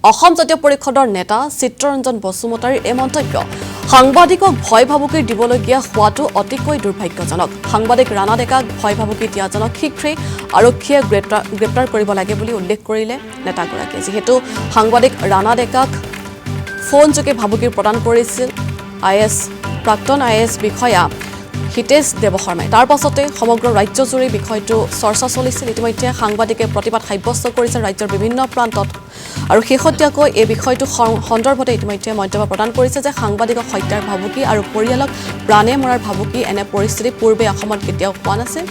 অসম জাতীয় পৰিষদৰ নেতা চিত্ৰৰঞ্জন বসুমতাৰীৰ এই মন্তব্য সাংবাদিকক ভয় ভাবুকি দিবলগীয়া হোৱাটো অতিকৈ দুৰ্ভাগ্যজনক। সাংবাদিক ৰাণা ডেকাক ভয় ভাবুকি দিয়াজনক শীঘ্ৰেই আৰক্ষীয়ে গ্ৰেপ্তাৰ কৰিব লাগে বুলি উল্লেখ কৰিলে নেতাগৰাকীয়ে। যিহেতু সাংবাদিক ৰাণা ডেকাক ফোনযোগে ভাবুকি প্ৰদান কৰিছিল প্ৰাক্তন IAS বিষয়া হিতেশ দেৱশৰ্মাই। তাৰ পাছতে সমগ্ৰ ৰাজ্যজুৰি বিষয়টো চৰ্চা চলিছিল। ইতিমধ্যে সাংবাদিকে প্ৰতিবাদ সাব্যস্ত কৰিছে ৰাজ্যৰ বিভিন্ন প্ৰান্তত আৰু শেহতীয়াকৈ এই বিষয়টো সন্দৰ্ভতে ইতিমধ্যে মন্তব্য প্ৰদান কৰিছে যে সাংবাদিকক হত্যাৰ ভাবুকি আৰু পৰিয়ালক প্ৰাণে মৰাৰ ভাবুকি এনে পৰিস্থিতি পূৰ্বে অসমত কেতিয়াও হোৱা নাছিল।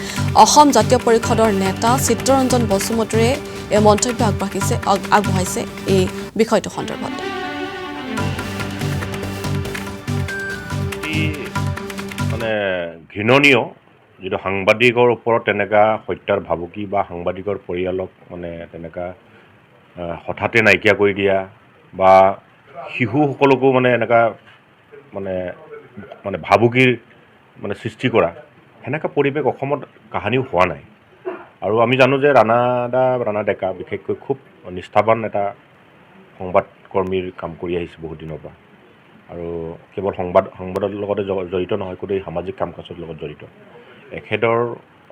অসম জাতীয় পৰিষদৰ নেতা চিত্ৰৰঞ্জন বসুমতাৰীয়ে এই মন্তব্য আগবঢ়াইছে এই বিষয়টো সন্দৰ্ভত। মানে ঘৃণনীয় যিটো সাংবাদিকৰ ওপৰত তেনেকুৱা হত্যাৰ ভাবুকি বা সাংবাদিকৰ পৰিয়ালক মানে তেনেকুৱা হঠাতে নাইকিয়া কৰি দিয়া বা শিশুসকলকো মানে এনেকুৱা মানে ভাবুকিৰ মানে সৃষ্টি কৰা সেনেকুৱা পৰিৱেশ অসমত কাহানিও হোৱা নাই। আৰু আমি জানো যে ৰাণা ডেকা বিশেষকৈ খুব নিষ্ঠাৱান এটা সংবাদকৰ্মীৰ কাম কৰি আহিছে বহুত দিনৰ পৰা। আৰু কেৱল সংবাদৰ লগতে জড়িত নহয়, গোটেই সামাজিক কাম কাজৰ লগত জড়িত। এখেতৰ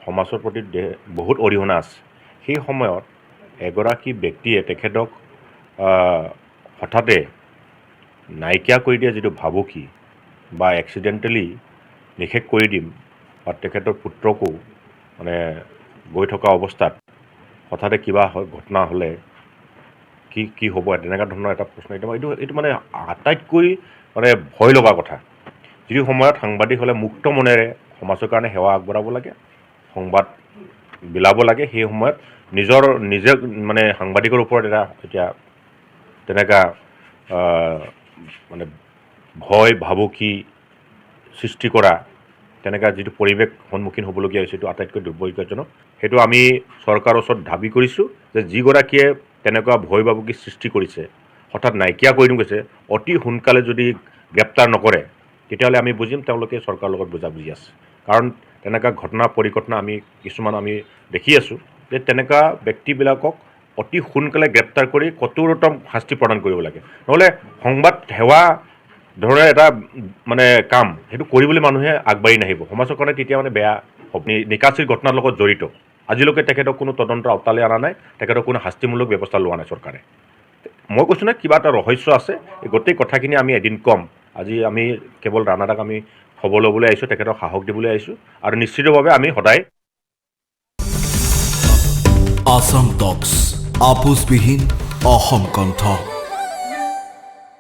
সমাজৰ প্ৰতি বহুত অৰিহণা আছে। সেই সময়ত এগৰাকী ব্যক্তিয়ে তেখেতক হঠাতে নাইকিয়া কৰি দিয়া যিটো ভাবুকি বা এক্সিডেণ্টেলি নিষেধ কৰি দিম বা তেখেতৰ পুত্ৰকো মানে গৈ থকা অৱস্থাত হঠাতে কিবা ঘটনা হ'লে কি হ'ব তেনেকুৱা ধৰণৰ এটা প্ৰশ্ন এইটো মানে আটাইতকৈ মানে ভয় লগা কথা। যিটো সময়ত সাংবাদিক হ'লে মুক্ত মনেৰে সমাজৰ কাৰণে সেৱা আগবঢ়াব লাগে, সংবাদ বিলাব লাগে, সেই সময়ত নিজে মানে সাংবাদিকৰ ওপৰত এতিয়া তেনেকুৱা মানে ভয় ভাবুকি সৃষ্টি কৰা তেনেকুৱা যিটো পৰিৱেশ সন্মুখীন হ'বলগীয়া হৈছে সেইটো আটাইতকৈ দুৰ্ভাগ্যজনক। সেইটো আমি চৰকাৰৰ ওচৰত দাবী কৰিছোঁ যে যিগৰাকীয়ে তেনেকুৱা ভয় ভাবুকি সৃষ্টি কৰিছে, হঠাৎ নাইকিয়া কৰি গৈছে, অতি সোনকালে যদি গ্ৰেপ্তাৰ নকৰে তেতিয়াহ'লে আমি বুজিম তেওঁলোকে চৰকাৰৰ লগত বুজাবুজি আছে। কাৰণ তেনেকুৱা ঘটনা পৰিঘটনা কিছুমান আমি দেখি আছোঁ যে তেনেকুৱা ব্যক্তিবিলাকক অতি সোনকালে গ্ৰেপ্তাৰ কৰি কঠোৰতম শাস্তি প্ৰদান কৰিব লাগে। নহ'লে সংবাদ সেৱা ধৰণে এটা মানে কাম সেইটো কৰিবলৈ মানুহে আগবাঢ়ি নাহিব। সমাজৰ কাৰণে তেতিয়া মানে বেয়া নিকাচিৰ ঘটনাৰ লগত জড়িত। আজিলৈকে তেখেতক কোনো তদন্তৰ আওতালে অনা নাই, তেখেতক কোনো শাস্তিমূলক ব্যৱস্থা লোৱা নাই চৰকাৰে। মই কৈছোঁ নহয় কিবা এটা ৰহস্য আছে। এই গোটেই কথাখিনি আমি এদিন ক'ম। আজি আমি কেৱল ৰাণা ডাক আমি খবৰ ল'বলৈ আহিছোঁ, তেখেতক সাহস দিবলৈ আহিছোঁ আৰু নিশ্চিতভাৱে আমি সদায় আসাম টক্স আপোচবিহীন অসম কণ্ঠ।